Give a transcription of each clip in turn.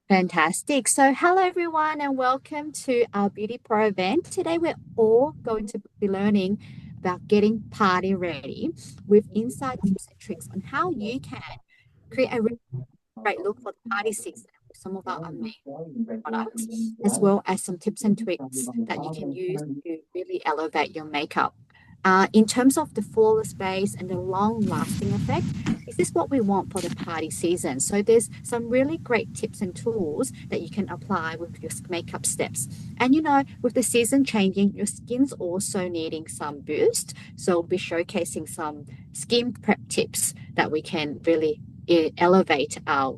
Fantastic. So, hello everyone, and welcome to our Beauty Pro event. Today, we're all going to be learning about getting party ready with inside tips and tricks on how you can create a really great look for the party season with some of our amazing products, as well as some tips and tricks that you can use to really elevate your makeup. In terms of the flawless base and the long lasting effect, this is what we want for the party season. So, there's some really great tips and tools that you can apply with your makeup steps. And with the season changing, your skin's also needing some boost. So, we'll be showcasing some skin prep tips that we can really elevate our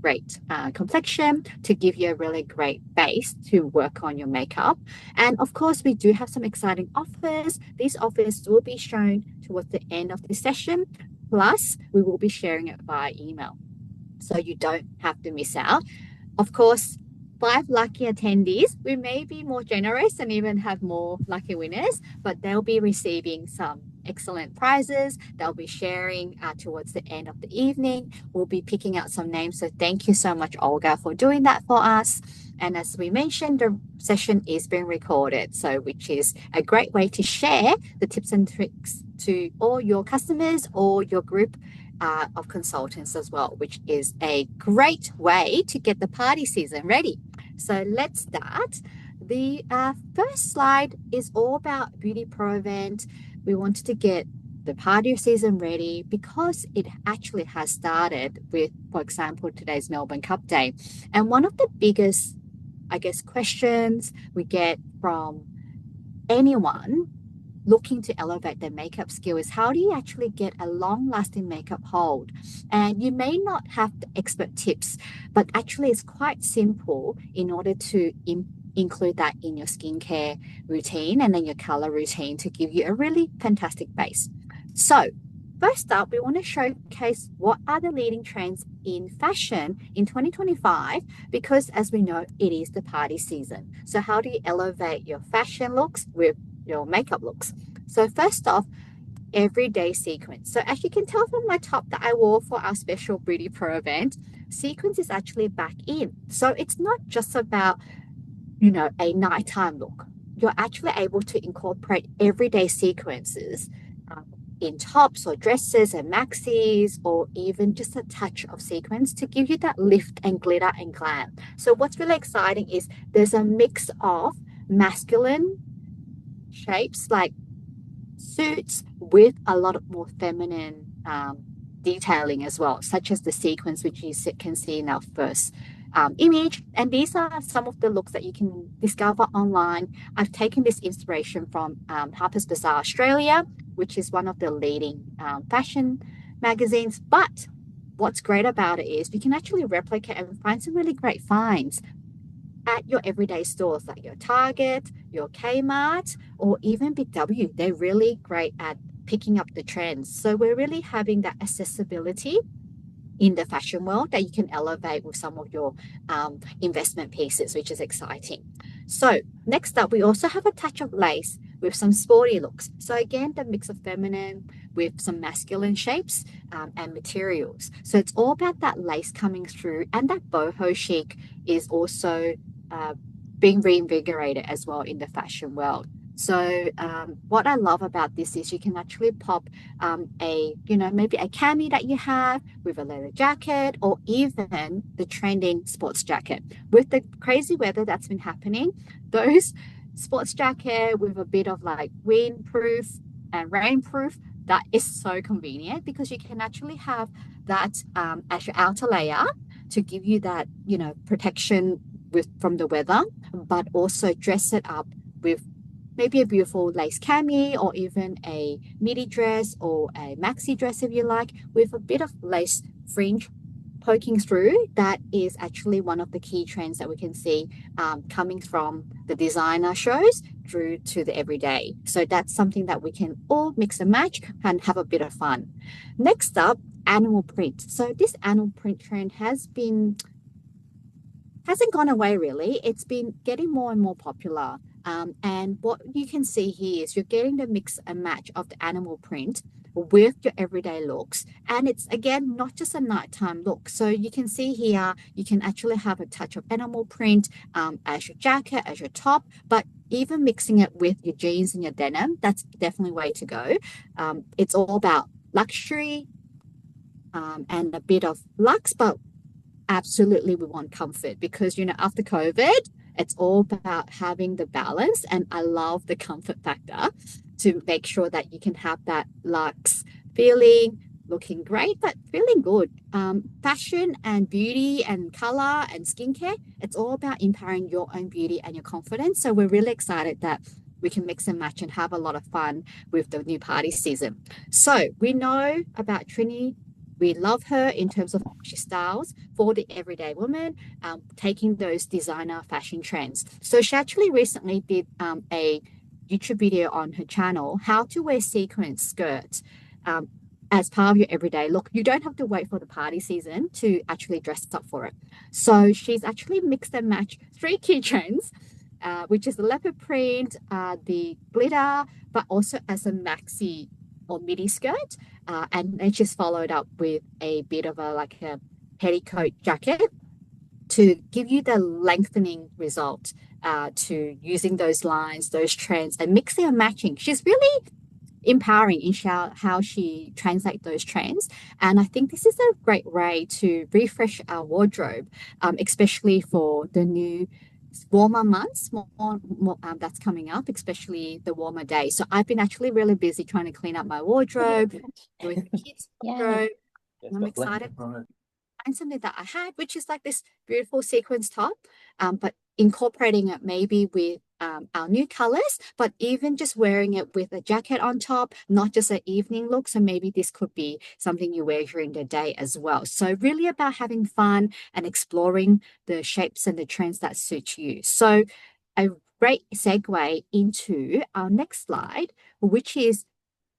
great complexion to give you a really great base to work on your makeup. And of course, we do have some exciting offers. These offers will be shown towards the end of the session. Plus, we will be sharing it via email. So you don't have to miss out. Of course, five lucky attendees, we may be more generous and even have more lucky winners, but they'll be receiving some excellent prizes. They'll be sharing towards the end of the evening. We'll be picking out some names. So thank you so much, Olga, for doing that for us. And as we mentioned, the session is being recorded, so which is a great way to share the tips and tricks to all your customers or your group of consultants as well, which is a great way to get the party season ready. So let's start. The first slide is all about Beauty Pro event. We wanted to get the party season ready because it actually has started with, for example, today's Melbourne Cup Day. And one of the biggest, I guess, questions we get from anyone looking to elevate their makeup skill is how do you actually get a long lasting makeup hold? And you may not have the expert tips, but actually it's quite simple in order to include that in your skincare routine and then your color routine to give you a really fantastic base. So, first up, we want to showcase what are the leading trends in fashion in 2025 because, as we know, it is the party season. So, how do you elevate your fashion looks with your makeup looks? So, first off, everyday sequence. So, as you can tell from my top that I wore for our special Beauty Pro event, sequence is actually back in. So, it's not just about a nighttime look. You're actually able to incorporate everyday sequences in tops or dresses and maxis, or even just a touch of sequins to give you that lift and glitter and glam. So, what's really exciting is there's a mix of masculine shapes like suits with a lot of more feminine detailing as well, such as the sequins, which you can see in our first image. And these are some of the looks that you can discover online. I've taken this inspiration from Harper's Bazaar Australia, which is one of the leading fashion magazines. But what's great about it is you can actually replicate and find some really great finds at your everyday stores like your Target, your Kmart, or even Big W. They're really great at picking up the trends. So we're really having that accessibility in the fashion world that you can elevate with some of your investment pieces, which is exciting. So next up, we also have a touch of lace with some sporty looks. So again, the mix of feminine with some masculine shapes and materials. So it's all about that lace coming through, and that boho chic is also being reinvigorated as well in the fashion world. So what I love about this is you can actually pop maybe a cami that you have with a leather jacket or even the trending sports jacket. With the crazy weather that's been happening, those sports jacket with a bit of like windproof and rainproof, that is so convenient because you can actually have that as your outer layer to give you that, protection from the weather, but also dress it up with maybe a beautiful lace cami or even a midi dress or a maxi dress if you like, with a bit of lace fringe poking through. That is actually one of the key trends that we can see coming from the designer shows through to the everyday. So that's something that we can all mix and match and have a bit of fun. Next up, animal print. So this animal print trend hasn't gone away really. It's been getting more and more popular. And what you can see here is you're getting the mix and match of the animal print with your everyday looks. And it's again not just a nighttime look. So you can see here, you can actually have a touch of animal print as your jacket, as your top, but even mixing it with your jeans and your denim, that's definitely way to go. It's all about luxury and a bit of luxe, but absolutely we want comfort because, after COVID, it's all about having the balance. And I love the comfort factor to make sure that you can have that luxe feeling, looking great, but feeling good. Fashion and beauty and color and skincare, it's all about empowering your own beauty and your confidence. So we're really excited that we can mix and match and have a lot of fun with the new party season. So we know about Trini. We love her in terms of how she styles for the everyday woman, taking those designer fashion trends. So she actually recently did a YouTube video on her channel, how to wear sequins skirts as part of your everyday look. You don't have to wait for the party season to actually dress up for it. So she's actually mixed and matched three key trends, which is the leopard print, the glitter, but also as a maxi or midi skirt. And then she's followed up with a bit of a petticoat jacket to give you the lengthening result, to using those lines, those trends, and mixing and matching. She's really empowering in how she translates those trends. And I think this is a great way to refresh our wardrobe, especially for the new warmer months that's coming up, especially the warmer days. So I've been actually really busy trying to clean up my wardrobe with the kids' wardrobe. I'm excited to find something that I had, which is like this beautiful sequins top, but incorporating it maybe with our new colors, but even just wearing it with a jacket on top, not just an evening look. So maybe this could be something you wear during the day as well. So really about having fun and exploring the shapes and the trends that suit you. So a great segue into our next slide, which is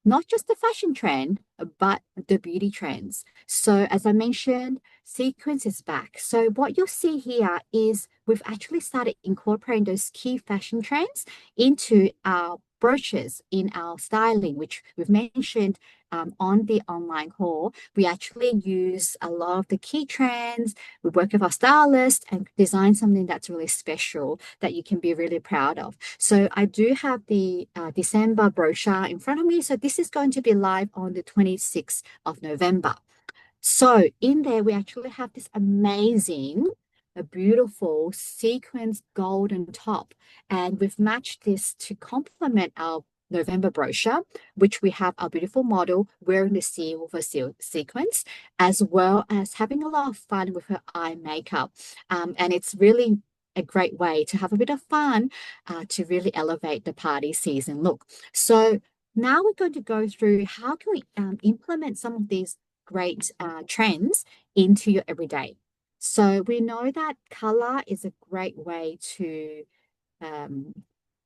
not just the fashion trend, but the beauty trends. So as I mentioned, sequins is back. So what you'll see here is we've actually started incorporating those key fashion trends into our brochures in our styling, which we've mentioned on the online haul. We actually use a lot of the key trends. We work with our stylist and design something that's really special that you can be really proud of. So I do have the December brochure in front of me. So this is going to be live on the 26th of November. So in there, we actually have this amazing, a beautiful sequins golden top. And we've matched this to complement our November brochure, which we have our beautiful model wearing the silver sequins, as well as having a lot of fun with her eye makeup. And it's really a great way to have a bit of fun to really elevate the party season look. So now we're going to go through how can we implement some of these great trends into your everyday. So we know that color is a great way to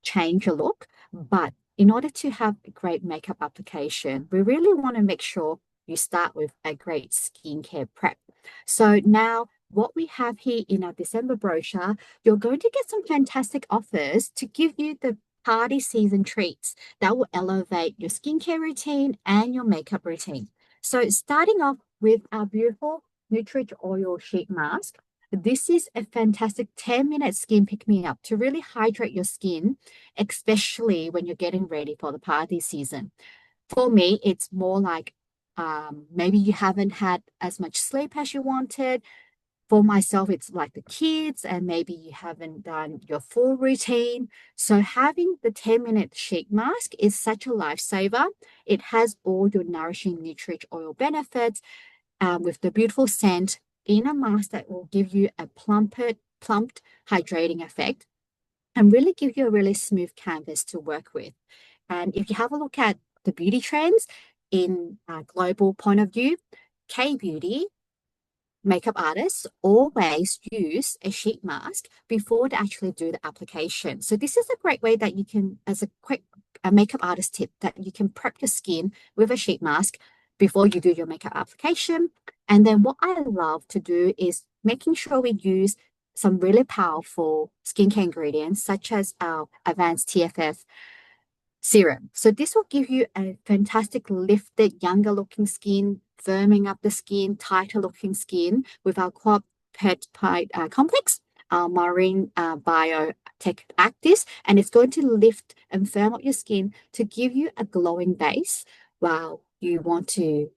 change your look, but in order to have a great makeup application, we really want to make sure you start with a great skincare prep. So now what we have here in our December brochure, you're going to get some fantastic offers to give you the party season treats that will elevate your skincare routine and your makeup routine. So starting off with our beautiful Nutri Oil Sheet Mask. This is a fantastic 10-minute skin pick-me-up to really hydrate your skin, especially when you're getting ready for the party season. For me, it's more like maybe you haven't had as much sleep as you wanted. For myself, it's like the kids, and maybe you haven't done your full routine. So having the 10-minute sheet mask is such a lifesaver. It has all your nourishing Nutri Oil benefits with the beautiful scent in a mask that will give you a plumped hydrating effect and really give you a really smooth canvas to work with. And if you have a look at the beauty trends in a global point of view, K-beauty makeup artists always use a sheet mask before they actually do the application. So this is a great way that you can, as a quick makeup artist tip, that you can prep your skin with a sheet mask before you do your makeup application. And then what I love to do is making sure we use some really powerful skincare ingredients, such as our advanced TFF serum. So this will give you a fantastic lifted, younger looking skin, firming up the skin, tighter looking skin with our Quad Peptide Complex, our Marine Biotech Actives, and it's going to lift and firm up your skin to give you a glowing base while you want to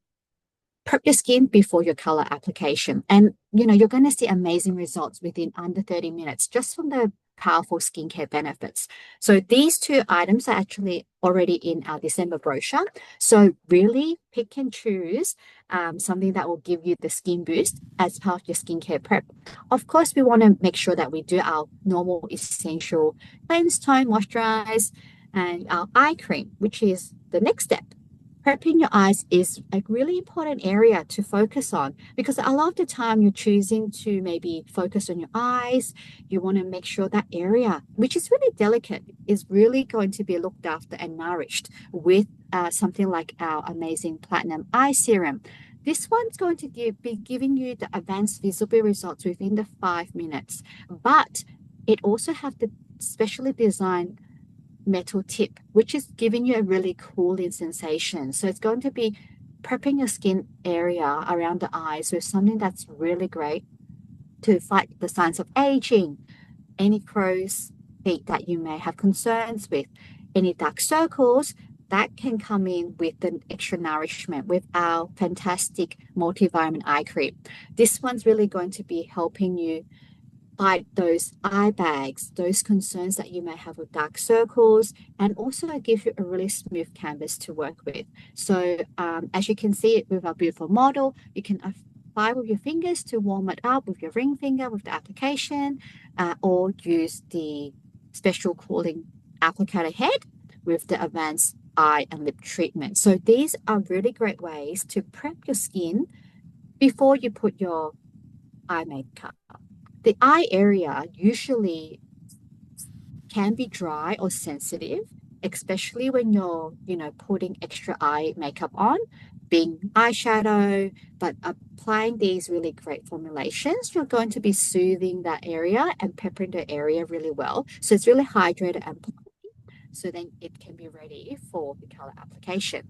prep your skin before your color application. And you're going to see amazing results within under 30 minutes just from the powerful skincare benefits. So these two items are actually already in our December brochure. So really pick and choose something that will give you the skin boost as part of your skincare prep. Of course, we want to make sure that we do our normal essential cleanse, tone, moisturize, and our eye cream, which is the next step. Prepping your eyes is a really important area to focus on because a lot of the time you're choosing to maybe focus on your eyes. You want to make sure that area, which is really delicate, is really going to be looked after and nourished with something like our amazing Platinum Eye Serum. This one's going to be giving you the advanced visible results within the 5 minutes, but it also have the specially designed metal tip, which is giving you a really cooling sensation. So it's going to be prepping your skin area around the eyes with something that's really great to fight the signs of aging, any crow's feet that you may have concerns with, any dark circles that can come in with the extra nourishment with our fantastic multivitamin eye cream. This one's really going to be helping you fight those eye bags, those concerns that you may have with dark circles, and also give you a really smooth canvas to work with. So as you can see with our beautiful model, you can apply with your fingers to warm it up with your ring finger with the application, or use the special cooling applicator head with the advanced eye and lip treatment. So these are really great ways to prep your skin before you put your eye makeup. The eye area usually can be dry or sensitive, especially when you're, putting extra eye makeup on, being eyeshadow, but applying these really great formulations, you're going to be soothing that area and peppering the area really well. So it's really hydrated and plumpy, so then it can be ready for the color application.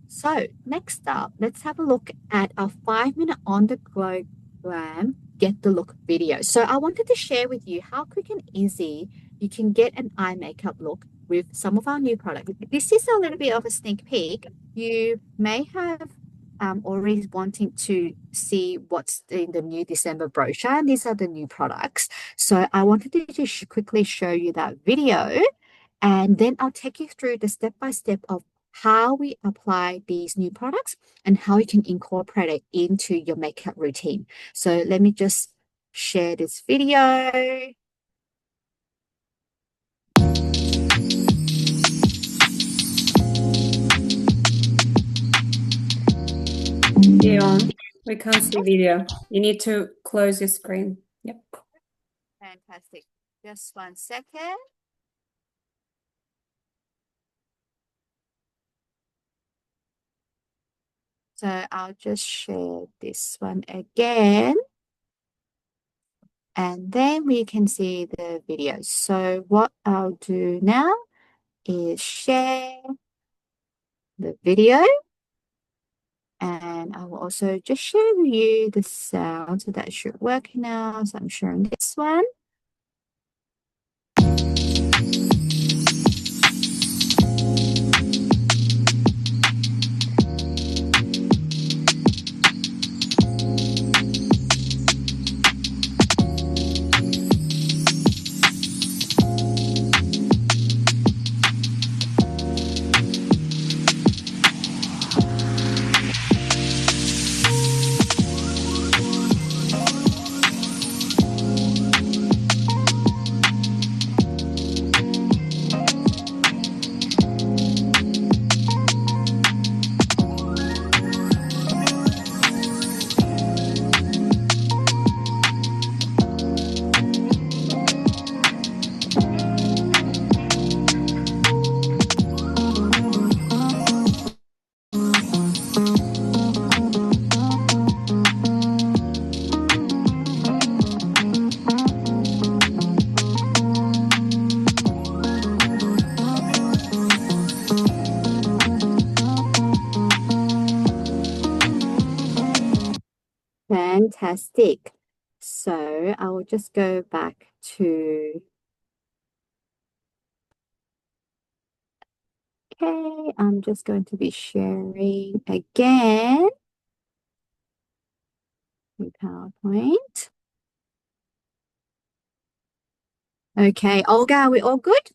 So next up, let's have a look at our 5-minute on the glow glam get the look video. So I wanted to share with you how quick and easy you can get an eye makeup look with some of our new products. This is a little bit of a sneak peek. You may have already wanting to see what's in the new December brochure, and these are the new products. So I wanted to just quickly show you that video, and then I'll take you through the step-by-step of how we apply these new products and how you can incorporate it into your makeup routine. So let me just share this video. Dion, we can't see video. You need to close your screen. Yep. Fantastic. Just 1 second. So I'll just share this one again. And then we can see the video. So what I'll do now is share the video. And I will also just share with you the sound. So that should work now. So I'm sharing this one. fantastic. So I will just go back to, okay, I'm just going to be sharing again in PowerPoint. Okay, Olga, are we all good?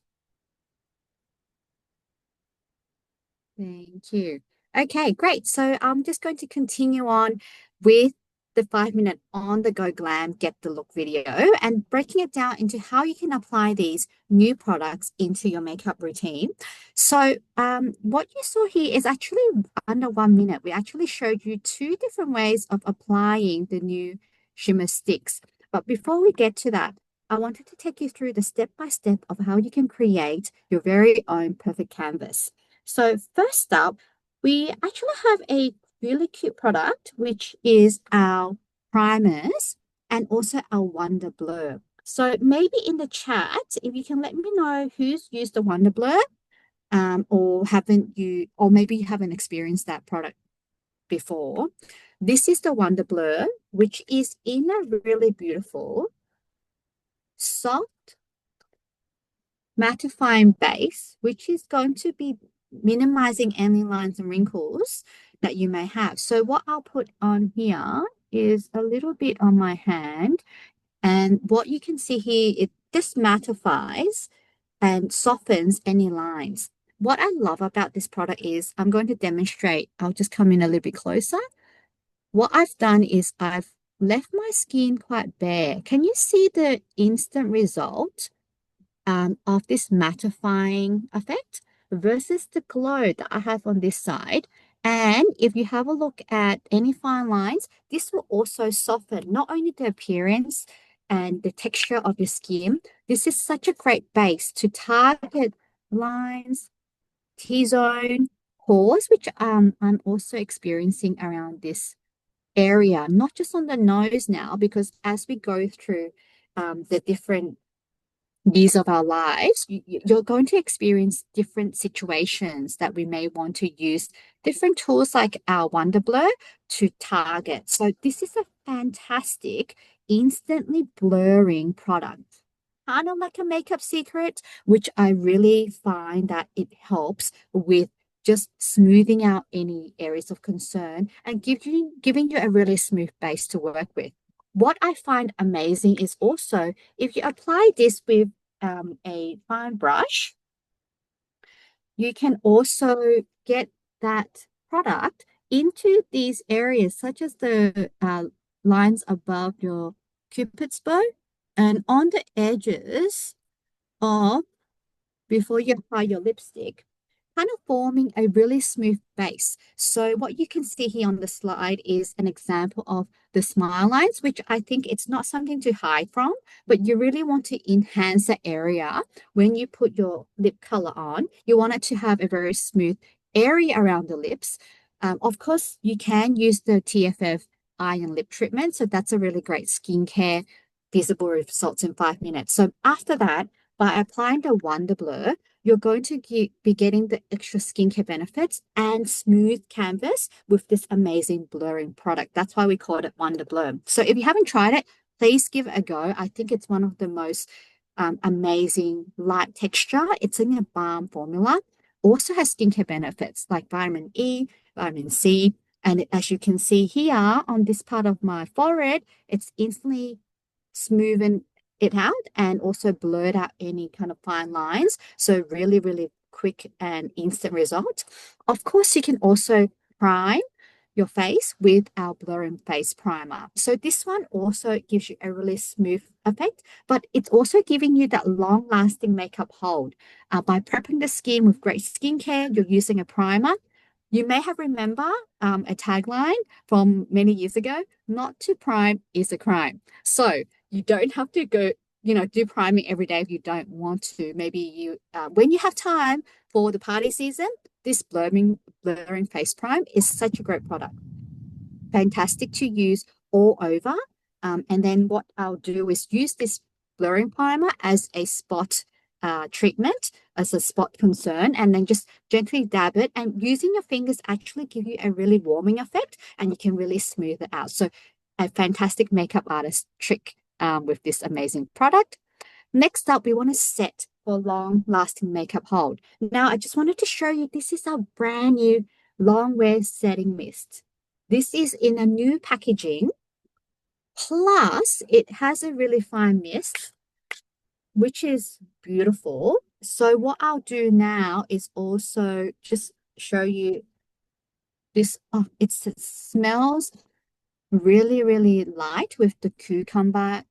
Thank you. Okay, great. So I'm just going to continue on with the 5 minute on the go glam get the look video and breaking it down into how you can apply these new products into your makeup routine. So what you saw here is actually under 1 minute. We actually showed you two different ways of applying the new shimmer sticks. But before we get to that, I wanted to take you through the step by step of how you can create your very own perfect canvas. So first up, we actually have a really cute product, which is our primers and also our Wonder Blur. So maybe in the chat, if you can let me know who's used the Wonder Blur, or haven't you, or maybe you haven't experienced that product before. This is the Wonder Blur, which is in a really beautiful, soft, mattifying base, which is going to be minimizing any lines and wrinkles that you may have. So what I'll put on here is a little bit on my hand. And what you can see here, it just mattifies and softens any lines. What I love about this product is I'm going to demonstrate. I'll just come in a little bit closer. What I've done is I've left my skin quite bare. Can you see the instant result of this mattifying effect versus the glow that I have on this side? And if you have a look at any fine lines, this will also soften not only the appearance and the texture of your skin. This is such a great base to target lines, T-zone, pores, which I'm also experiencing around this area, not just on the nose now, because as we go through the different years of our lives, you're going to experience different situations that we may want to use different tools like our Wonder Blur to target. So this is a fantastic instantly blurring product. Kind of like a makeup secret, which I really find that it helps with just smoothing out any areas of concern and giving you a really smooth base to work with. What I find amazing is also if you apply this with a fine brush, you can also get that product into these areas, such as the lines above your Cupid's bow and on the edges of before you apply your lipstick, kind of forming a really smooth base. So what you can see here on the slide is an example of the smile lines, which I think it's not something to hide from, but you really want to enhance the area when you put your lip color on. You want it to have a very smooth area around the lips. Of course, you can use the TFF eye and lip treatment. So that's a really great skincare visible results in 5 minutes. So after that, by applying the Wonder Blur, you're going to be getting the extra skincare benefits and smooth canvas with this amazing blurring product. That's why we called it Wonder Blur. So if you haven't tried it, please give it a go. I think it's one of the most amazing light texture. It's in a balm formula. Also has skincare benefits like vitamin E, vitamin C. And as you can see here on this part of my forehead, it's instantly smoothen it out and also blurred out any kind of fine lines. So really, really quick and instant result. Of course, you can also prime your face with our blurring face primer. So this one also gives you a really smooth effect, but it's also giving you that long-lasting makeup hold. By prepping the skin with great skincare, you're using a primer. You may have remember a tagline from many years ago, not to prime is a crime. So you don't have to go, do priming every day if you don't want to. Maybe you, when you have time for the party season, this blurring face prime is such a great product. Fantastic to use all over. And then what I'll do is use this blurring primer as a spot treatment, as a spot concern, and then just gently dab it. And using your fingers actually give you a really warming effect, and you can really smooth it out. So a fantastic makeup artist trick with this amazing product. Next up, we want to set for long-lasting makeup hold. Now, I just wanted to show you, this is our brand new long wear setting mist. This is in a new packaging. Plus, it has a really fine mist, which is beautiful. So what I'll do now is also just show you this. Oh, it smells really, really light with the cucumber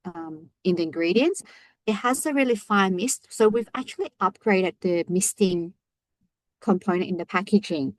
in the ingredients. It has a really fine mist. So we've actually upgraded the misting component in the packaging.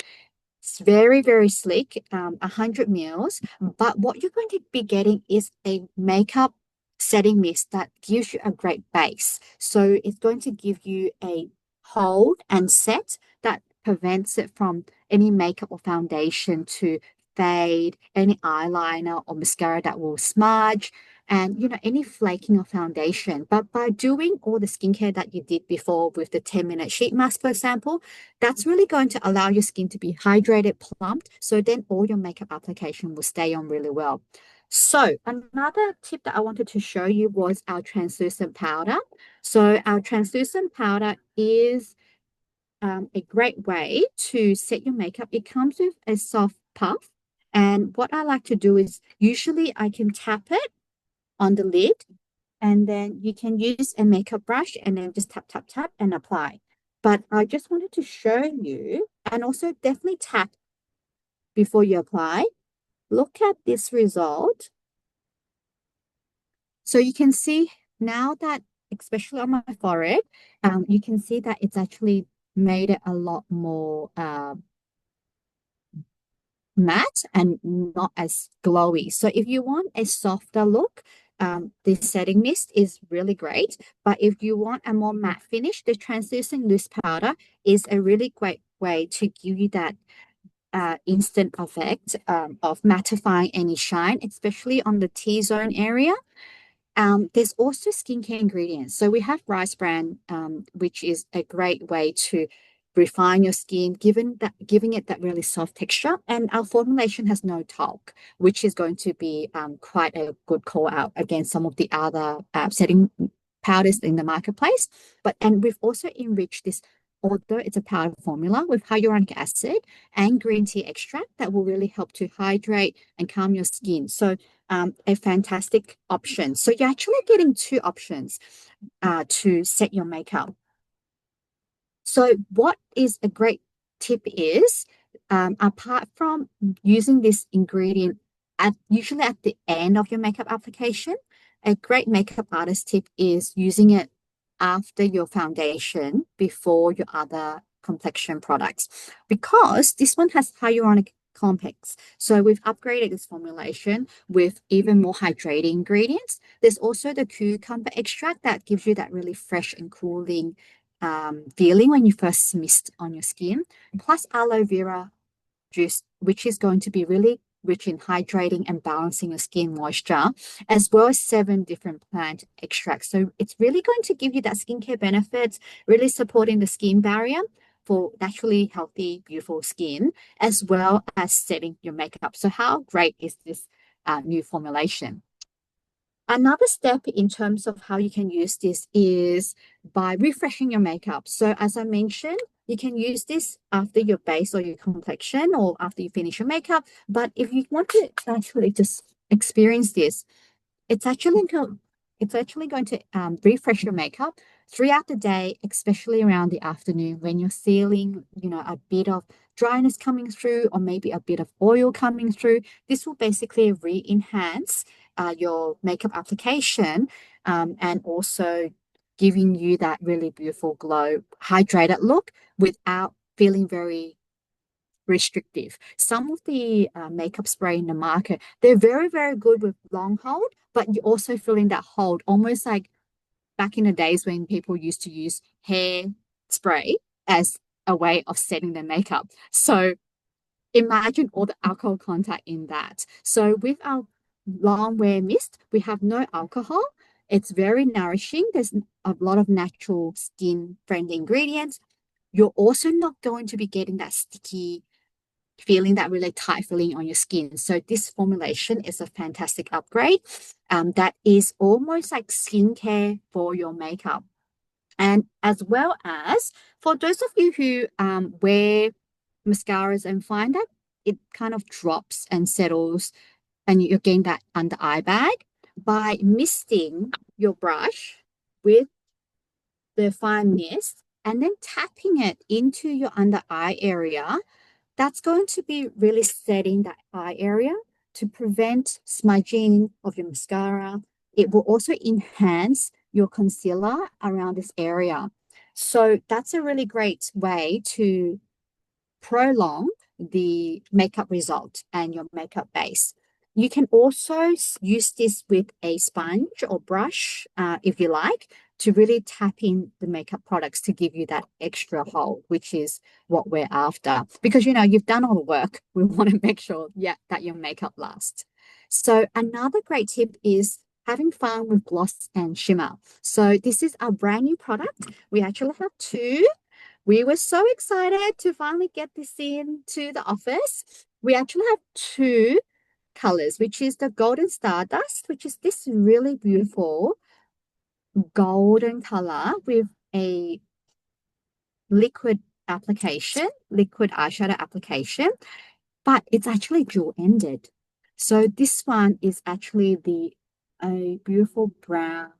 It's very, very sleek, 100 mils. But what you're going to be getting is a makeup setting mist that gives you a great base. So it's going to give you a hold and set that prevents it from any makeup or foundation to fade, any eyeliner or mascara that will smudge, and any flaking of foundation. But by doing all the skincare that you did before with the 10-minute sheet mask, for example, that's really going to allow your skin to be hydrated, plumped, so then all your makeup application will stay on really well. So another tip that I wanted to show you was our translucent powder. So our translucent powder is a great way to set your makeup. It comes with a soft puff. And what I like to do is usually I can tap it on the lid, and then you can use a makeup brush and then just tap, tap, tap and apply. But I just wanted to show you, and also definitely tap before you apply. Look at this result. So you can see now that, especially on my forehead, you can see that it's actually made it a lot more matte and not as glowy. So if you want a softer look, this setting mist is really great. But if you want a more matte finish, the translucent loose powder is a really great way to give you that instant effect of mattifying any shine, especially on the T-zone area. There's also skincare ingredients. So we have rice bran, which is a great way to refine your skin, giving it that really soft texture. And our formulation has no talc, which is going to be quite a good call out against some of the other setting powders in the marketplace. And we've also enriched this, although it's a powder formula, with hyaluronic acid and green tea extract that will really help to hydrate and calm your skin. So a fantastic option. So you're actually getting two options to set your makeup. So what is a great tip is, apart from using this ingredient usually at the end of your makeup application, a great makeup artist tip is using it after your foundation, before your other complexion products, because this one has hyaluronic complex. So we've upgraded this formulation with even more hydrating ingredients. There's also the cucumber extract that gives you that really fresh and cooling feeling when you first mist on your skin, plus aloe vera juice, which is going to be really rich in hydrating and balancing your skin moisture, as well as 7 different plant extracts. So it's really going to give you that skincare benefits, really supporting the skin barrier for naturally healthy, beautiful skin, as well as setting your makeup. So how great is this new formulation? Another step in terms of how you can use this is by refreshing your makeup. So as I mentioned, you can use this after your base or your complexion, or after you finish your makeup. But if you want to actually just experience this, it's actually going to refresh your makeup throughout the day, especially around the afternoon when you're feeling, a bit of dryness coming through, or maybe a bit of oil coming through. This will basically re-enhance your makeup application, and also giving you that really beautiful glow, hydrated look without feeling very restrictive. Some of the makeup spray in the market, they're very, very good with long hold, but you're also feeling that hold almost like back in the days when people used to use hair spray as a way of setting their makeup. So imagine all the alcohol content in that. So with our long wear mist, we have no alcohol. It's very nourishing. There's a lot of natural skin friendly ingredients. You're also not going to be getting that sticky feeling that really tight feeling on your skin. So this formulation is a fantastic upgrade. That is almost like skincare for your makeup. And as well as for those of you who wear mascaras and find that it kind of drops and settles and you're getting that under eye bag, by misting your brush with the fine mist and then tapping it into your under eye area, that's going to be really setting that eye area to prevent smudging of your mascara. It will also enhance your concealer around this area. So that's a really great way to prolong the makeup result and your makeup base. You can also use this with a sponge or brush, if you like, to really tap in the makeup products to give you that extra hold, which is what we're after. Because, you've done all the work. We want to make sure, that your makeup lasts. So another great tip is having fun with gloss and shimmer. So this is our brand new product. We actually have two. We were so excited to finally get this in to the office. We actually have two colors, which is the Golden Stardust, which is this really beautiful golden color with a liquid eyeshadow application, but it's actually dual-ended. So this one is actually a beautiful brown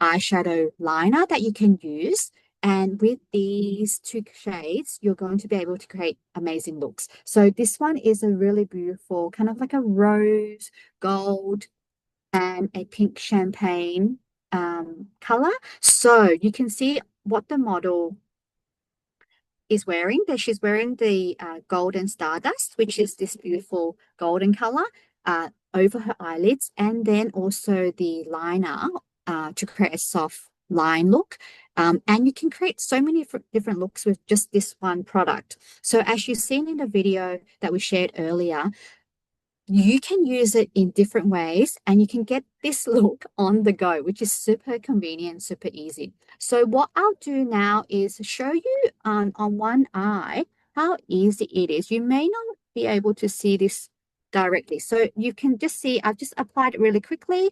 eyeshadow liner that you can use. And with these two shades, you're going to be able to create amazing looks. So this one is a really beautiful, kind of like a rose, gold, and a pink champagne color. So you can see what the model is wearing. That she's wearing the Golden Stardust, which is this beautiful golden color over her eyelids, and then also the liner to create a soft line look. And you can create so many different looks with just this one product. So as you've seen in the video that we shared earlier, you can use it in different ways and you can get this look on the go, which is super convenient, super easy. So what I'll do now is show you on one eye how easy it is. You may not be able to see this directly. So you can just see, I've just applied it really quickly.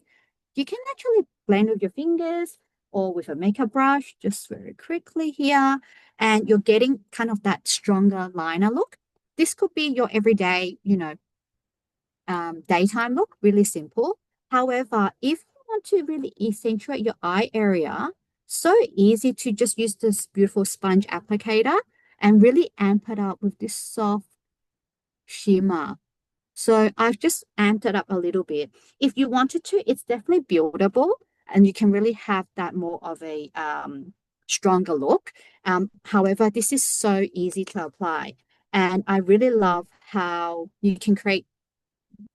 You can actually blend with your fingers or with a makeup brush, just very quickly here. And you're getting kind of that stronger liner look. This could be your everyday, daytime look, really simple. However, if you want to really accentuate your eye area, so easy to just use this beautiful sponge applicator and really amp it up with this soft shimmer. So I've just amped it up a little bit. If you wanted to, it's definitely buildable and you can really have that more of a stronger look. However, this is so easy to apply. And I really love how you can create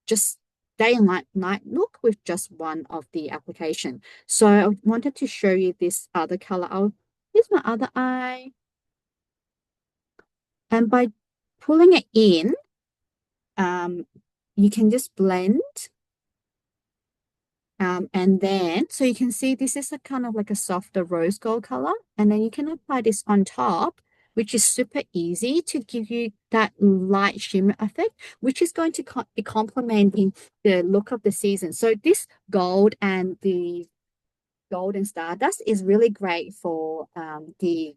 just day and night look with just one of the application. So I wanted to show you this other color. I'll use my other eye. And by pulling it in, you can just blend. And then, so you can see this is a kind of like a softer rose gold color. And then you can apply this on top, which is super easy to give you that light shimmer effect, which is going to be complementing the look of the season. So this gold and the Golden Stardust is really great for the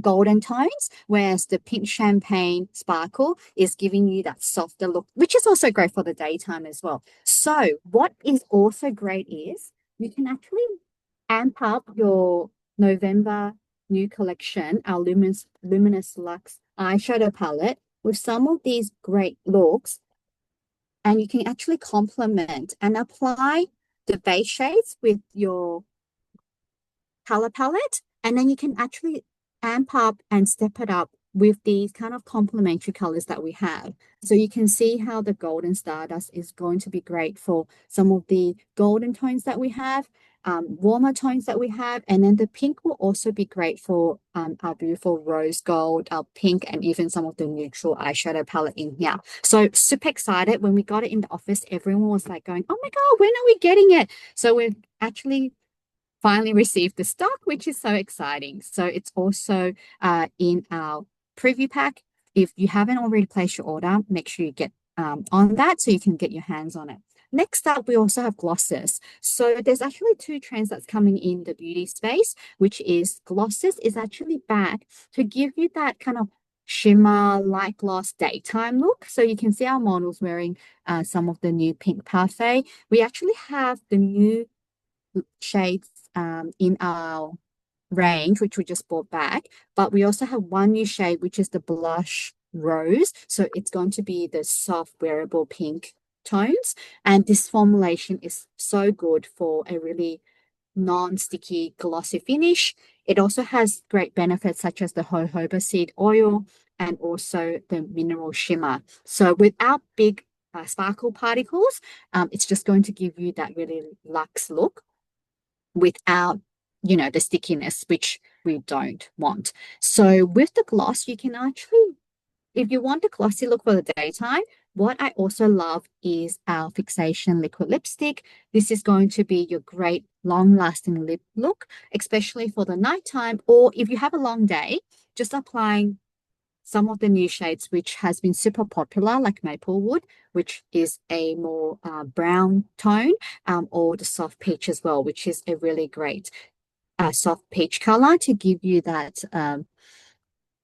golden tones, whereas the pink champagne sparkle is giving you that softer look, which is also great for the daytime as well. So what is also great is you can actually amp up your November new collection, our Luminous Luxe eyeshadow palette with some of these great looks, and you can actually complement and apply the base shades with your color palette, and then you can actually amp up and step it up with these kind of complementary colors that we have. So you can see how the Golden Stardust is going to be great for some of the golden tones that we have, warmer tones that we have, and then the pink will also be great for our beautiful rose gold, our pink, and even some of the neutral eyeshadow palette in here. So super excited. When we got it in the office, everyone was like going, oh my God, when are we getting it? So we've actually finally received the stock, which is so exciting. So it's also in our preview pack. if you haven't already placed your order, make sure you get on that so you can get your hands on it. Next up, we also have glosses. So there's actually two trends that's coming in the beauty space, which is glosses is actually back to give you that kind of shimmer, light gloss daytime look. So you can see our models wearing some of the new Pink Parfait. We actually have the new shades in our range, which we just bought back, but we also have one new shade, which is the blush rose. So it's going to be the soft wearable pink tones. And this formulation is so good for a really non-sticky glossy finish. It also has great benefits such as the jojoba seed oil and also the mineral shimmer. So without big sparkle particles, it's just going to give you that really luxe look without, the stickiness, which we don't want. So with the gloss, you can actually, if you want a glossy look for the daytime, what I also love is our Fixation liquid lipstick. This is going to be your great long-lasting lip look, especially for the nighttime, or if you have a long day, just applying some of the new shades, which has been super popular, like Maplewood, which is a more brown tone, or the soft peach as well, which is a really great soft peach color to give you that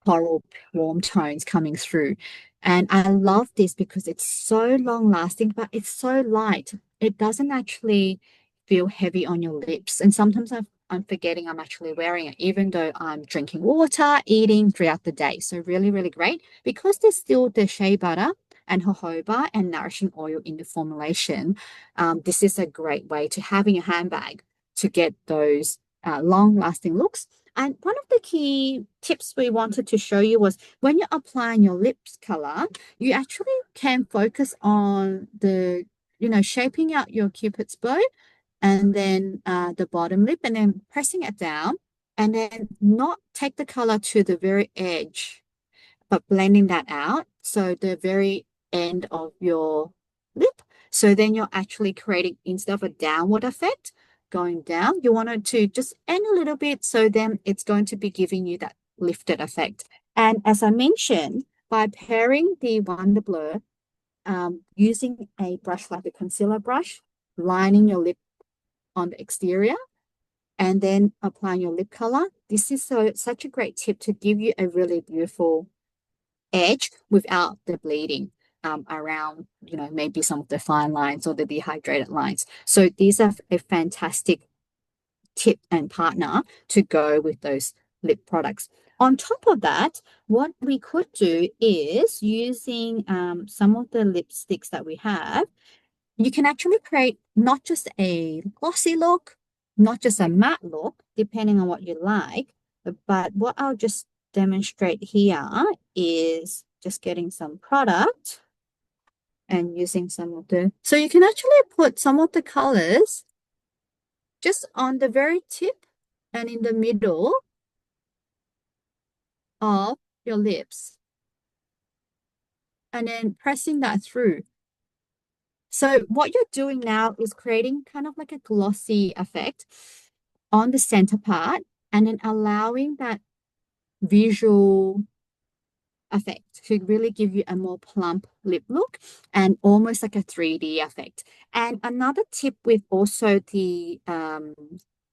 coral warm tones coming through. And I love this because it's so long lasting, but it's so light. It doesn't actually feel heavy on your lips. And sometimes I'm forgetting I'm actually wearing it, even though I'm drinking water, eating throughout the day. So really, really great because there's still the shea butter and jojoba and nourishing oil in the formulation. This is a great way to have in your handbag to get those long-lasting looks. And one of the key tips we wanted to show you was when you're applying your lips color, you actually can focus on the, shaping out your Cupid's bow and then the bottom lip and then pressing it down and then not take the color to the very edge, but blending that out. So the very end of your lip. So then you're actually creating, instead of a downward effect going down, you want it to just end a little bit. So then it's going to be giving you that lifted effect. And as I mentioned, by pairing the Wonder Blur, using a brush like a concealer brush, lining your lip on the exterior, and then applying your lip color. This is such a great tip to give you a really beautiful edge without the bleeding around, maybe some of the fine lines or the dehydrated lines. So these are a fantastic tip and partner to go with those lip products. On top of that, what we could do is using some of the lipsticks that we have, you can actually create not just a glossy look, not just a matte look, depending on what you like, but what I'll just demonstrate here is just getting some product and using some of the, so you can actually put some of the colors just on the very tip and in the middle of your lips and then pressing that through. So what you're doing now is creating kind of like a glossy effect on the center part and then allowing that visual effect to really give you a more plump lip look and almost like a 3D effect. And another tip with also the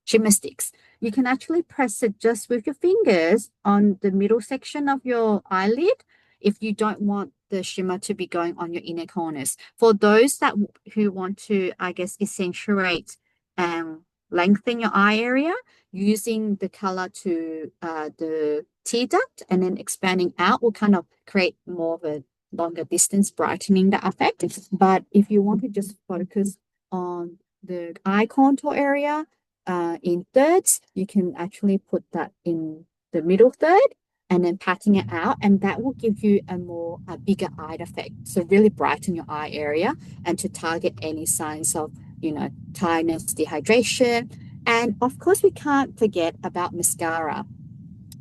shimmer sticks, you can actually press it just with your fingers on the middle section of your eyelid if you don't want the shimmer to be going on your inner corners. For those that who want to, I guess, accentuate and lengthen your eye area, using the color to the tear duct and then expanding out will kind of create more of a longer distance, brightening the effect. But if you want to just focus on the eye contour area in thirds, you can actually put that in the middle third and then patting it out, and that will give you a bigger eye effect. So really brighten your eye area and to target any signs of, tiredness, dehydration. And of course, we can't forget about mascara.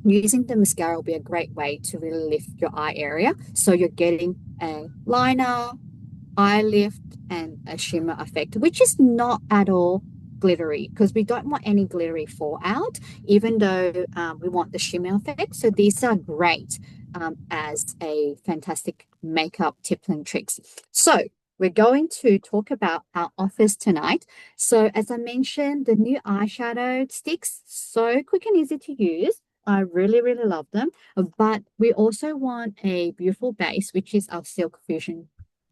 Using the mascara will be a great way to really lift your eye area. So you're getting a liner, eye lift, and a shimmer effect, which is not at all glittery because we don't want any glittery fallout, even though we want the shimmer effect. So these are great as a fantastic makeup tip and tricks. So we're going to talk about our offers tonight. So as I mentioned, the new eyeshadow sticks, so quick and easy to use. I really, really love them. But we also want a beautiful base, which is our Silk Fusion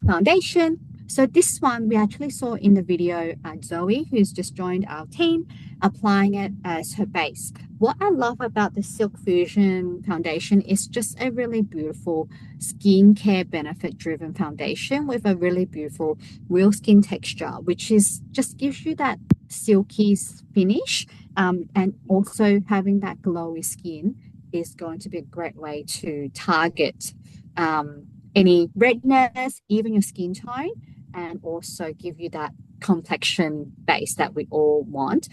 foundation. So this one we actually saw in the video Zoe, who's just joined our team, applying it as her base. What I love about the Silk Fusion foundation is just a really beautiful skincare benefit driven foundation with a really beautiful real skin texture, which is just gives you that silky finish, and also having that glowy skin is going to be a great way to target any redness, even your skin tone, and also give you that complexion base that we all want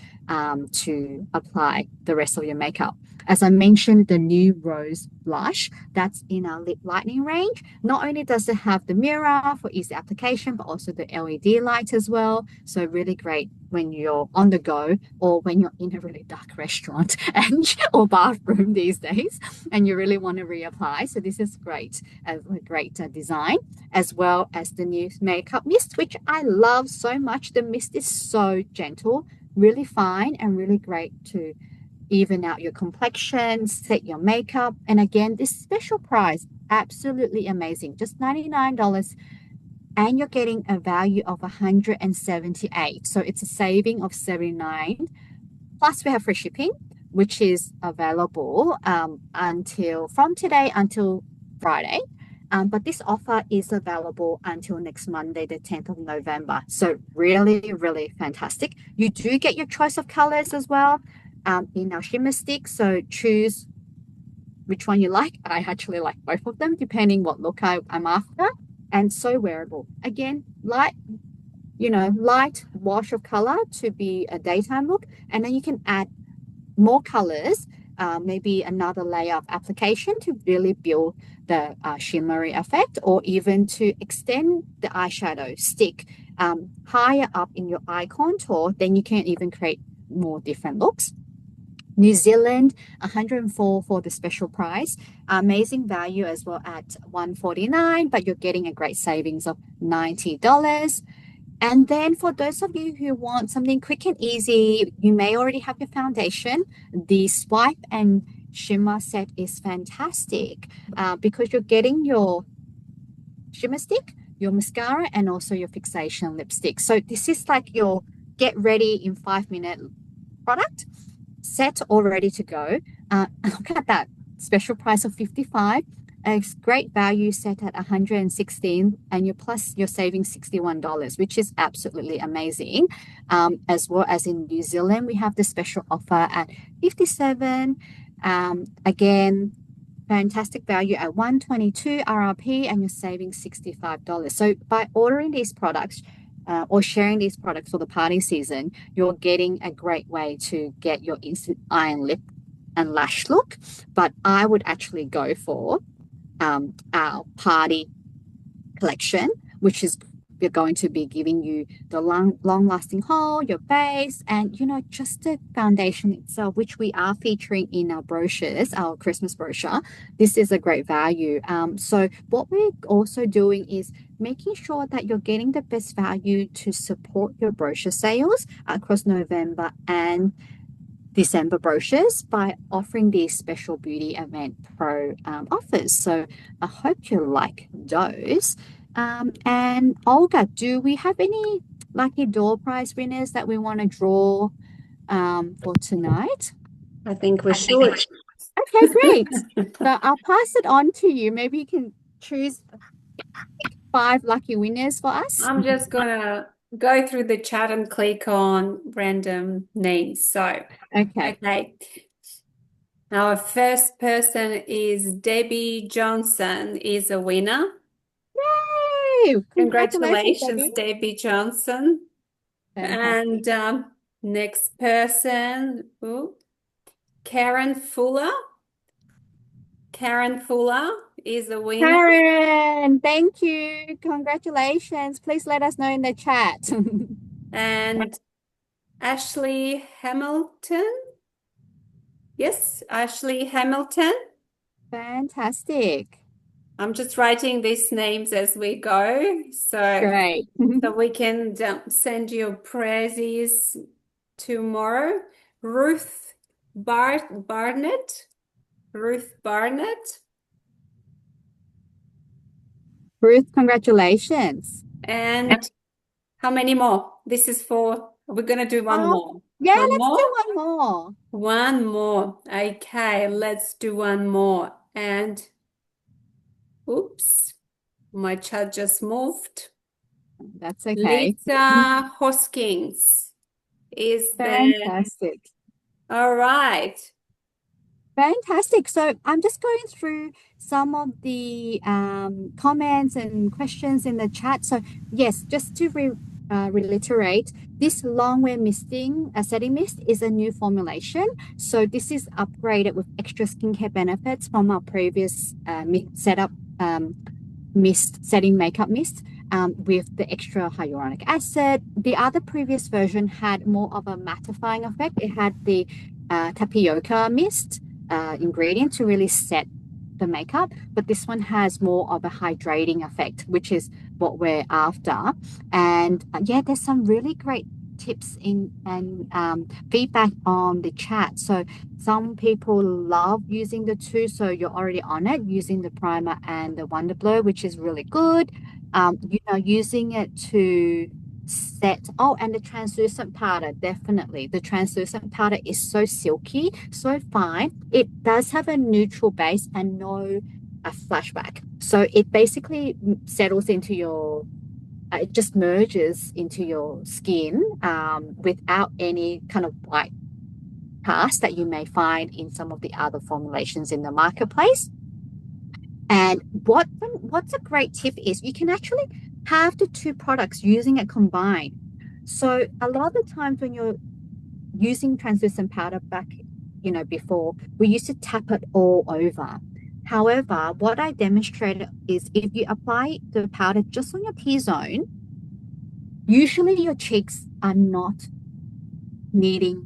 to apply the rest of your makeup. As I mentioned, the new Rose Blush, that's in our Lip Lightning range. Not only does it have the mirror for easy application, but also the LED light as well. So really great when you're on the go or when you're in a really dark restaurant and or bathroom these days and you really want to reapply. So this is great, a great design, as well as the new makeup mist, which I love so much. The mist is so gentle, really fine, and really great to even out your complexion, set your makeup. And again, this special price, absolutely amazing, just $99, and you're getting a value of 178. So it's a saving of 79. Plus we have free shipping, which is available from today until Friday. But this offer is available until next Monday, the 10th of November. So really, really fantastic. You do get your choice of colors as well in our shimmer stick. So choose which one you like. I actually like both of them, depending what look I'm after. And so wearable. Again, light wash of color to be a daytime look. And then you can add more colors, maybe another layer of application to really build the shimmery effect, or even to extend the eyeshadow stick higher up in your eye contour. Then you can even create more different looks. New Zealand, 104 for the special price. Amazing value as well at 149, but you're getting a great savings of $90. And then for those of you who want something quick and easy, you may already have your foundation. The Swipe and Shimmer set is fantastic because you're getting your shimmer stick, your mascara, and also your fixation lipstick. So this is like your get ready in 5-minute product, set all ready to go. Look at that special price of $55. A great value set at $116, and you're saving $61, which is absolutely amazing. As well as in New Zealand, we have the special offer at $57. Again, fantastic value at $122 RRP, and you're saving $65. So by ordering these products or sharing these products for the party season, you're getting a great way to get your instant eye and lip and lash look. But I would actually go for our party collection, which is we're going to be giving you the long-lasting hold, your base, and just the foundation itself, which we are featuring in our brochures, our Christmas brochure. This is a great value. So what we're also doing is making sure that you're getting the best value to support your brochure sales across November and December brochures by offering these special beauty event pro offers. So I hope you like those. And Olga, do we have any lucky door prize winners that we want to draw for tonight? I think we should. Okay, great. So I'll pass it on to you. Maybe you can choose 5 lucky winners for us. I'm just gonna go through the chat and click on random names. So, Okay. Our first person is Debbie Johnson is a winner. Yay! Congratulations, Debbie Johnson. Fantastic. And next person, Karen Fuller. Karen Fuller is a winner. Karen, thank you. Congratulations. Please let us know in the chat. And Ashley Hamilton. Yes, Ashley Hamilton. Fantastic. I'm just writing these names as we go, Great. so we can send you praises tomorrow. Ruth Barnett, Ruth Barnett, Ruth, congratulations. and how many more? This is for, we're gonna do one Um, more. yeah, One let's do more? one more. One more. Okay, let's do one more. And oops, my chat just moved. That's okay. Lisa Hoskins is there. Fantastic. All right. Fantastic. So I'm just going through some of the comments and questions in the chat. So yes, just to reiterate, this long wear misting setting mist is a new formulation. So this is upgraded with extra skincare benefits from our previous setup mist setting makeup mist. With the extra hyaluronic acid. The other previous version had more of a mattifying effect. It had the tapioca mist ingredient to really set the makeup, but this one has more of a hydrating effect, which is what we're after. And yeah, there's some really great tips in and feedback on the chat. So some people love using the two, so you're already on it, using the primer and the Wonder Blur, which is really good. Using it to set. Oh, and the translucent powder, definitely. The translucent powder is so silky, so fine. It does have a neutral base and no a flashback. So it basically settles into your it just merges into your skin without any kind of white cast that you may find in some of the other formulations in the marketplace. And what's a great tip is you can actually have the two products using it combined. So a lot of the times when you're using translucent powder back, before, we used to tap it all over. However, what I demonstrated is if you apply the powder just on your T-zone, usually your cheeks are not needing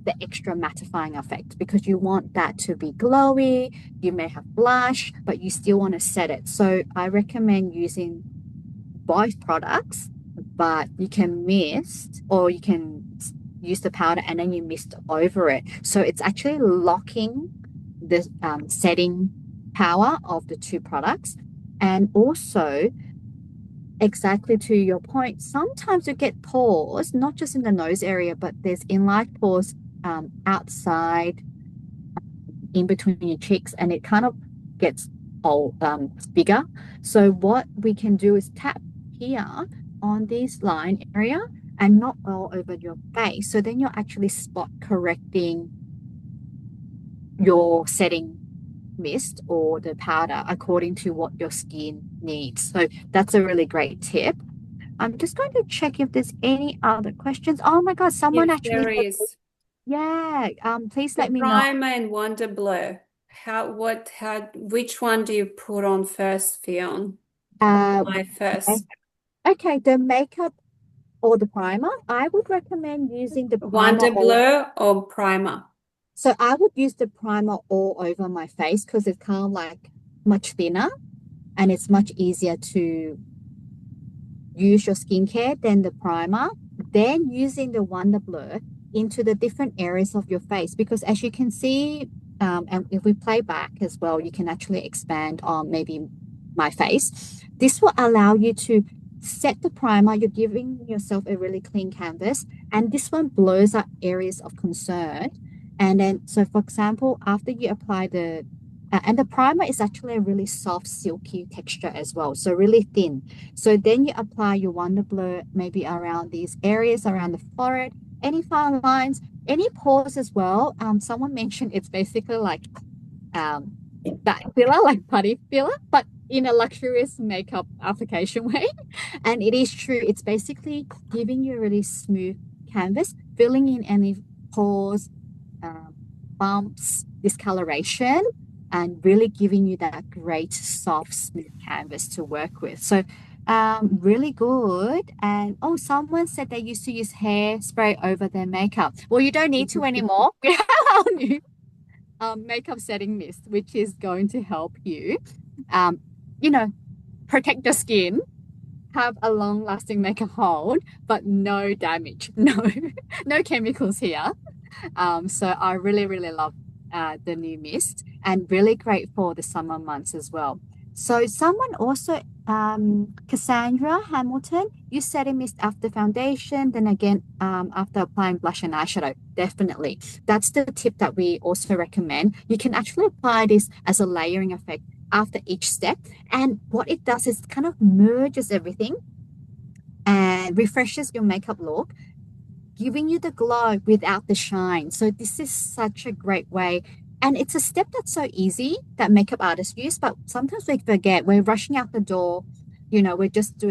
the extra mattifying effect because you want that to be glowy. You may have blush, but you still want to set it. So I recommend using both products, but you can mist or you can use the powder and then you mist over it. So it's actually locking the setting power of the two products. And also, exactly to your point, sometimes you get pores, not just in the nose area, but there's inline pores outside in between your cheeks, and it kind of gets bigger. So what we can do is tap here on this line area and not all over your face. So then you're actually spot correcting your setting mist or the powder according to what your skin needs. So that's a really great tip. I'm just going to check if there's any other questions. Oh my God, someone If actually there said, is yeah, please the let me know. primer and Wonder Blur, which one do you put on first, Fion? Uh, My first. okay, the makeup or the primer, I would recommend using the primer Wonder all. Blur or primer? So I would use the primer all over my face because it's kind of like much thinner and it's much easier to use your skincare than the primer. Then using the Wonder Blur into the different areas of your face because as you can see, and if we play back as well, you can actually expand on maybe my face. This will allow you to set the primer. You're giving yourself a really clean canvas, and this one blurs up areas of concern. And then, so for example, after you apply and the primer is actually a really soft, silky texture as well, so really thin. So then you apply your Wonder Blur maybe around these areas, around the forehead, any fine lines, any pores as well. Someone mentioned it's basically like that filler, like putty filler, but in a luxurious makeup application way. And it is true. It's basically giving you a really smooth canvas, filling in any pores, um, bumps, discoloration, and really giving you that great soft, smooth canvas to work with. So really good. And oh, someone said they used to use hairspray over their makeup. Well, you don't need to anymore. We have our new makeup setting mist, which is going to help you, um, you know, protect your skin, have a long-lasting makeup hold, but no damage, no chemicals here. So I really, really love the new mist and really great for the summer months as well. So someone also, Cassandra Hamilton, you said a mist after foundation, then again after applying blush and eyeshadow. Definitely. That's the tip that we also recommend. You can actually apply this as a layering effect after each step. And what it does is kind of merges everything and refreshes your makeup look, giving you the glow without the shine. So this is such a great way. And it's a step that's so easy that makeup artists use, but sometimes we forget. We're rushing out the door. We're just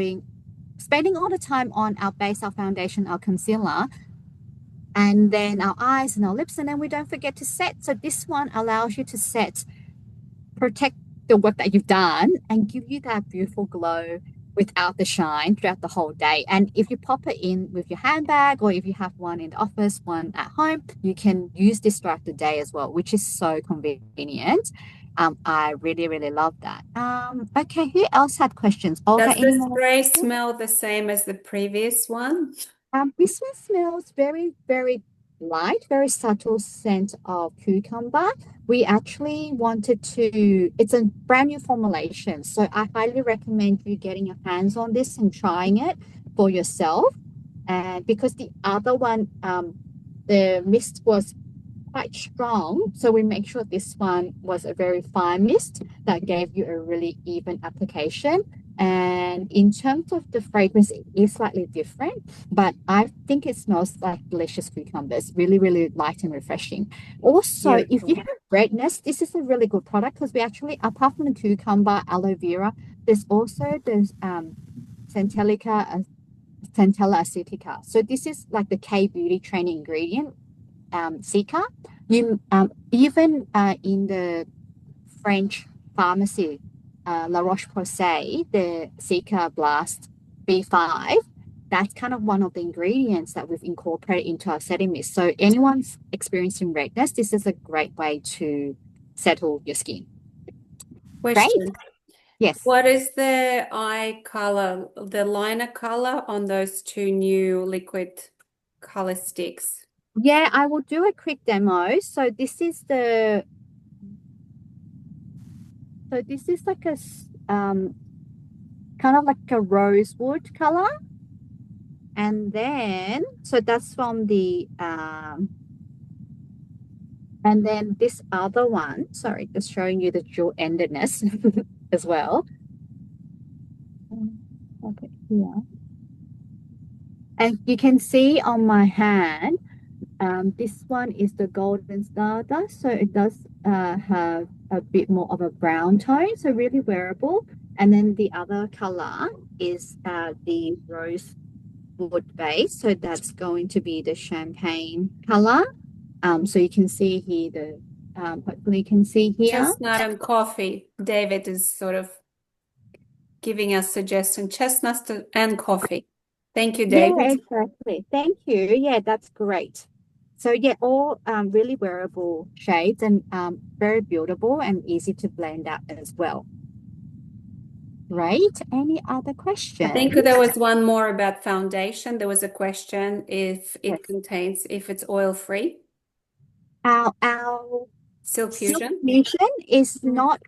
spending all the time on our base, our foundation, our concealer, and then our eyes and our lips, and then we don't forget to set. So this one allows you to set, protect the work that you've done, and give you that beautiful glow without the shine throughout the whole day. And if you pop it in with your handbag, or if you have one in the office, one at home, you can use this throughout the day as well, which is so convenient. I really, really love that. Okay, who else had questions? Olga, Does any the more spray questions? smell the same as the previous one? This one smells very, very light, very subtle scent of cucumber. We actually wanted to, it's a brand new formulation. So I highly recommend you getting your hands on this and trying it for yourself. And because the other one, the mist was quite strong. So we make sure this one was a very fine mist that gave you a really even application. And in terms of the fragrance, it is slightly different, but I think it smells like delicious cucumbers, really, really light and refreshing. Also, if you Beautiful. have redness, this is a really good product because we actually, apart from the cucumber, aloe vera, there's also the Centella acetica. So this is like the K beauty training ingredient, Cica. You even in the French pharmacy, La Roche-Posay, the Cica Blast B5, that's kind of one of the ingredients that we've incorporated into our setting mist. So anyone's experiencing redness, this is a great way to settle your skin. Great. Question. Yes. What is the eye color, the liner color on those two new liquid color sticks? Yeah, I will do a quick demo. So this is like kind of like a rosewood color. And then, so that's from and then this other one, sorry, just showing you the dual-endedness as well. Okay, yeah. And you can see on my hand, this one is the Golden Stardust. So it does have a bit more of a brown tone, so really wearable. And then the other color is the rosewood base. So that's going to be the champagne color. So you can see here hopefully you can see here. Chestnut and coffee. David is sort of giving us suggestion. Chestnut and coffee. Thank you, Yeah, David. exactly. Thank you. Yeah, that's great. So yeah, all really wearable shades and very buildable and easy to blend out as well. Right? Any other I think questions? there was one more about foundation. There was a question if Yes. if it's oil-free. Our Silk Silk Fusion. Fusion is Mhm. not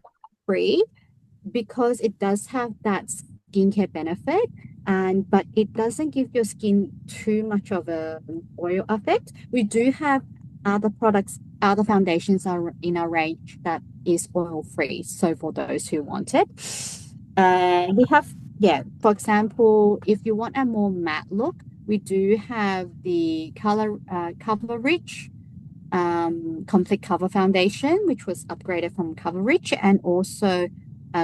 free because it does have that skincare benefit, and but it doesn't give your skin too much of a oil effect. We do have other products, other foundations are in our range that is oil free. So for those who want it, and we have, yeah, for example, if you want a more matte look, we do have the Cover Rich Complete Cover Foundation, which was upgraded from Cover Rich, and also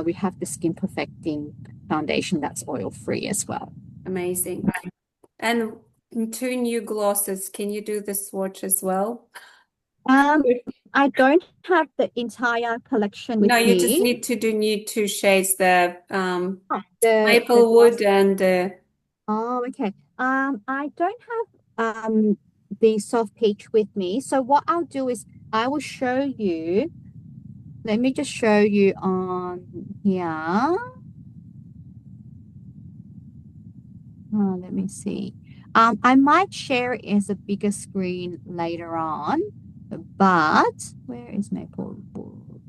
we have the Skin Perfecting Foundation that's oil free as well. Amazing. And two new glosses. Can you do the swatch as well? Um, I don't have the entire collection No, with you just me. need to do new two shades, the Oh, the gloss. Maplewood and the Oh, okay. I don't have the soft peach with me. So what I'll do is I will show you. Let me just show you on here. Let me see. I might share it as a bigger screen later on, but where is Maplewood?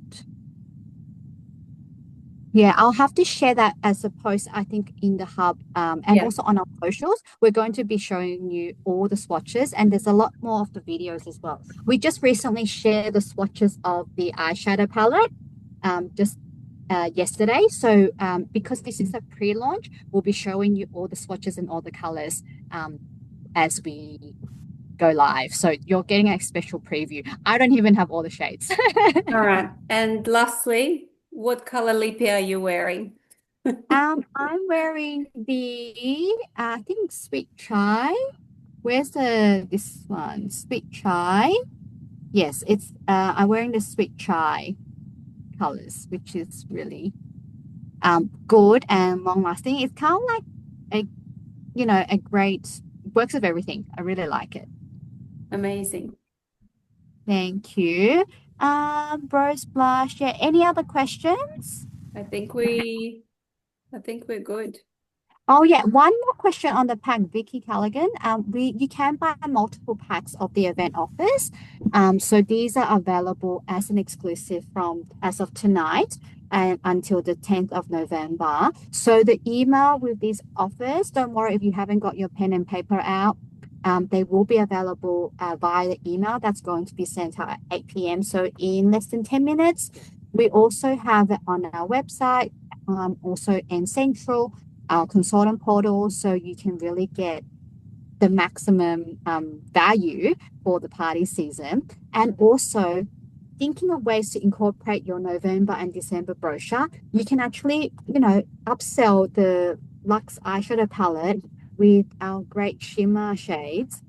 Yeah, I'll have to share that as a post, I think, in the hub, and Yeah. also on our socials. We're going to be showing you all the swatches, and there's a lot more of the videos as well. We just recently shared the swatches of the eyeshadow palette, just yesterday. So because this is a pre-launch, we'll be showing you all the swatches and all the colors as we go live. So you're getting a special preview. I don't even have all the shades. All right. And lastly, what color lippy are you wearing? I'm wearing the I think sweet chai. Where's the this one? Sweet chai. Yes, it's I'm wearing the sweet chai colors, which is really good and long lasting. It's kind of like a a great works of everything. I really like it. Amazing. Thank you. Rose blush. Yeah. Any other questions? I think we I think we're good. Oh yeah, one more question on the pack, Vicky Callaghan. We you can buy multiple packs of the event offers. So these are available as an exclusive from as of tonight and until the 10th of November. So the email with these offers, don't worry if you haven't got your pen and paper out. They will be available via the email that's going to be sent out at 8 p.m. So in less than 10 minutes. We also have it on our website, also in Central our consultant portal so you can really get the maximum value for the party season. And also thinking of ways to incorporate your November and December brochure, you can actually, upsell the Luxe eyeshadow palette with our great shimmer shades.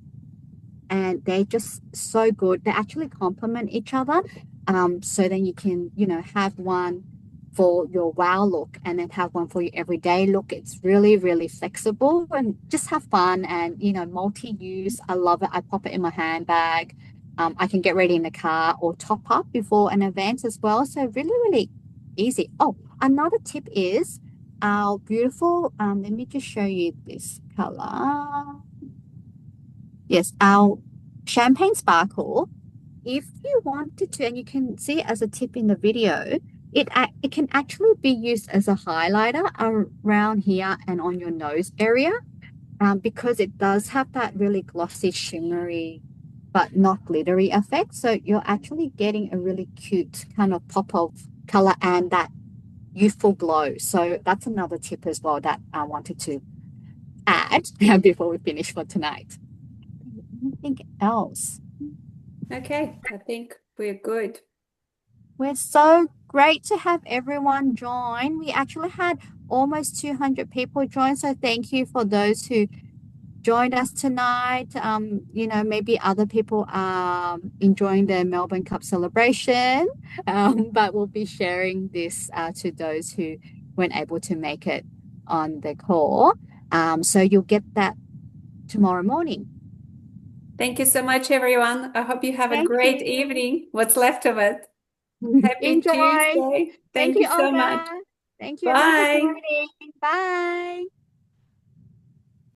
And they're just so good. They actually complement each other. So then you can, have one for your wow look and then have one for your everyday look. It's really, really flexible and just have fun and, multi-use. I love it. I pop it in my handbag. I can get ready in the car or top up before an event as well. So really, really easy. Oh, another tip is our beautiful, let me just show you this color. Yes, our champagne sparkle. If you wanted to, and you can see it as a tip in the video, it can actually be used as a highlighter around here and on your nose area, because it does have that really glossy, shimmery, but not glittery effect. So you're actually getting a really cute kind of pop of color and that youthful glow. So that's another tip as well that I wanted to add before we finish for tonight. Anything else? Okay, I think we're good. We're so great to have everyone join. We actually had almost 200 people join, so thank you for those who joined us tonight. Maybe other people are enjoying the Melbourne Cup celebration, but we'll be sharing this to those who weren't able to make it on the call. So you'll get that tomorrow morning. Thank you so much, everyone. I hope you have a Thank great you. evening. What's left of it. Happy Enjoy. Tuesday. Thank Thank you, you so much. Olga. Thank you, everyone, for Bye. joining. Bye.